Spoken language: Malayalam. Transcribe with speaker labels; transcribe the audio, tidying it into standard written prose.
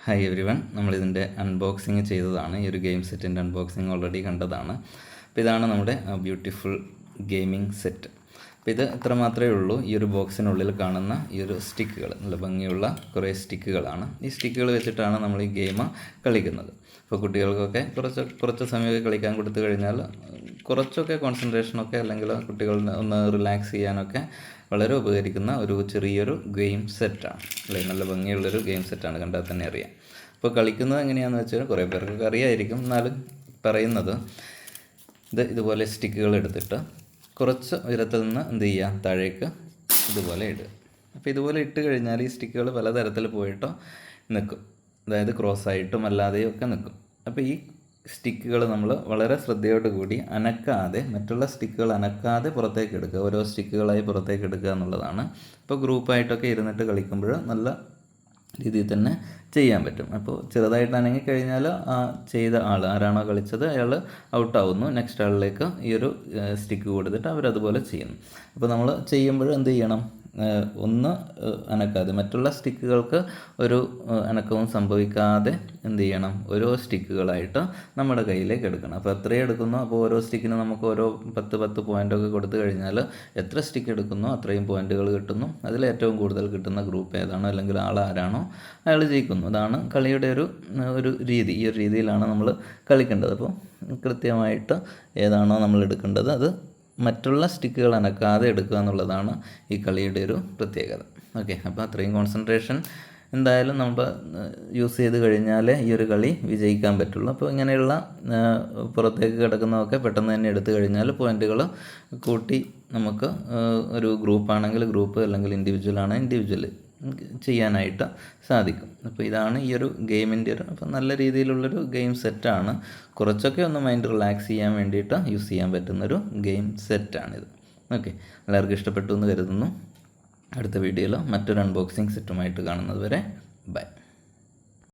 Speaker 1: ഹായ് എവരി വൺ, നമ്മളിതിൻ്റെ അൺബോക്സിങ് ചെയ്തതാണ്. ഈ ഒരു ഗെയിം സെറ്റിൻ്റെ അൺബോക്സിങ് ഓൾറെഡി കണ്ടതാണ്. അപ്പോൾ ഇതാണ് നമ്മുടെ ബ്യൂട്ടിഫുൾ ഗെയിമിംഗ് സെറ്റ്. അപ്പോൾ ഇത് ഇത്ര മാത്രമേ ഉള്ളൂ. ഈ ഒരു ബോക്സിനുള്ളിൽ കാണുന്ന ഈ ഒരു സ്റ്റിക്കുകൾ, നല്ല ഭംഗിയുള്ള കുറേ സ്റ്റിക്കുകളാണ്. ഈ സ്റ്റിക്കുകൾ വെച്ചിട്ടാണ് നമ്മൾ ഈ ഗെയിം കളിക്കുന്നത്. അപ്പോൾ കുട്ടികൾക്കൊക്കെ കുറച്ച് സമയമൊക്കെ കളിക്കാൻ കൊടുത്തു കഴിഞ്ഞാൽ കുറച്ചൊക്കെ കോൺസെൻട്രേഷനൊക്കെ, അല്ലെങ്കിൽ കുട്ടികൾ ഒന്ന് റിലാക്സ് ചെയ്യാനൊക്കെ വളരെ ഉപകരിക്കുന്ന ഒരു ചെറിയൊരു ഗെയിം സെറ്റാണ് അല്ലേ. നല്ല ഭംഗിയുള്ളൊരു ഗെയിം സെറ്റാണ്, കണ്ടാൽ തന്നെ അറിയാം. അപ്പോൾ കളിക്കുന്നത് എങ്ങനെയാണെന്ന് വെച്ചാൽ കുറേ പേർക്കൊക്കെ അറിയായിരിക്കും, എന്നാലും പറയുന്നത് ഇതുപോലെ സ്റ്റിക്കുകൾ എടുത്തിട്ട് കുറച്ച് ഉയരത്തിൽ നിന്ന് എന്ത് ചെയ്യുക, താഴേക്ക് ഇതുപോലെ ഇടുക. അപ്പോൾ ഇതുപോലെ ഇട്ട് കഴിഞ്ഞാൽ ഈ സ്റ്റിക്കുകൾ പലതരത്തിൽ പോയിട്ട് നിൽക്കും, അതായത് ക്രോസായിട്ടും അല്ലാതെയും ഒക്കെ നിൽക്കും. അപ്പോൾ ഈ സ്റ്റിക്കുകൾ നമ്മൾ വളരെ ശ്രദ്ധയോട് കൂടി അനക്കാതെ, മറ്റുള്ള സ്റ്റിക്കുകൾ അനക്കാതെ പുറത്തേക്ക് എടുക്കുക, ഓരോ സ്റ്റിക്കുകളായി പുറത്തേക്ക് എടുക്കുക എന്നുള്ളതാണ്. അപ്പോൾ ഗ്രൂപ്പായിട്ടൊക്കെ ഇരുന്നിട്ട് കളിക്കുമ്പോൾ നല്ല രീതിയിൽ തന്നെ ചെയ്യാൻ പറ്റും. അപ്പോൾ ചെറുതായിട്ട് അനങ്ങി കഴിഞ്ഞാൽ ആ ചെയ്ത ആൾ, ആരാണോ കളിച്ചത്, അയാൾ ഔട്ടാവുന്നു. നെക്സ്റ്റ് ആളിലേക്ക് ഈ ഒരു സ്റ്റിക്ക് കൊടുത്തിട്ട് അവരതുപോലെ ചെയ്യുന്നു. അപ്പോൾ നമ്മൾ ചെയ്യുമ്പോൾ എന്ത് ചെയ്യണം, ഒന്ന് അനക്കാതെ, മറ്റുള്ള സ്റ്റിക്കുകൾക്ക് ഒരു അനക്കവും സംഭവിക്കാതെ എന്ത് ചെയ്യണം, ഓരോ സ്റ്റിക്കുകളായിട്ട് നമ്മുടെ കയ്യിലേക്ക് എടുക്കണം. അപ്പോൾ എത്രയും എടുക്കുന്നു, അപ്പോൾ ഓരോ സ്റ്റിക്കിന് നമുക്ക് ഓരോ 10 പോയിൻ്റൊക്കെ കൊടുത്തു കഴിഞ്ഞാൽ എത്ര സ്റ്റിക്ക് എടുക്കുന്നോ അത്രയും പോയിൻ്റുകൾ കിട്ടുന്നു. അതിൽ ഏറ്റവും കൂടുതൽ കിട്ടുന്ന ഗ്രൂപ്പ് ഏതാണോ, അല്ലെങ്കിൽ ആൾ ആരാണോ, അയാൾ ജയിക്കുന്നു. അതാണ് കളിയുടെ ഒരു രീതി. ഈ ഒരു രീതിയിലാണ് നമ്മൾ കളിക്കേണ്ടത്. അപ്പോൾ കൃത്യമായിട്ട് ഏതാണോ നമ്മൾ എടുക്കേണ്ടത് അത് മറ്റുള്ള സ്റ്റിക്കുകൾ അനക്കാതെ എടുക്കുക എന്നുള്ളതാണ് ഈ കളിയുടെ ഒരു പ്രത്യേകത. ഓക്കെ, അപ്പോൾ അത്രയും കോൺസെൻട്രേഷൻ എന്തായാലും നമ്മൾ യൂസ് ചെയ്ത് കഴിഞ്ഞാലേ ഈ ഒരു കളി വിജയിക്കാൻ പറ്റുള്ളൂ. അപ്പോൾ ഇങ്ങനെയുള്ള പുറത്തേക്ക് കിടക്കുന്നതൊക്കെ പെട്ടെന്ന് തന്നെ എടുത്തു കഴിഞ്ഞാൽ പോയിൻ്റുകൾ കൂട്ടി നമുക്ക് ഒരു ഗ്രൂപ്പാണെങ്കിൽ ഗ്രൂപ്പ്, അല്ലെങ്കിൽ ഇൻഡിവിജ്വൽ ആണെങ്കിൽ ഇൻഡിവിജ്വൽ ചെയ്യാനായിട്ട് സാധിക്കും. അപ്പോൾ ഇതാണ് ഈ ഒരു ഗെയിമിൻ്റെ അപ്പോൾ നല്ല രീതിയിലുള്ളൊരു ഗെയിം സെറ്റാണ്. കുറച്ചൊക്കെ ഒന്ന് മൈൻഡ് റിലാക്സ് ചെയ്യാൻ വേണ്ടിയിട്ട് യൂസ് ചെയ്യാൻ പറ്റുന്നൊരു ഗെയിം സെറ്റാണിത്. ഓക്കെ, എല്ലാവർക്കും ഇഷ്ടപ്പെട്ടു എന്ന് കരുതുന്നു. അടുത്ത വീഡിയോയിൽ മറ്റൊരു അൺബോക്സിങ് സെറ്റുമായിട്ട് കാണുന്നത് വരെ ബൈ.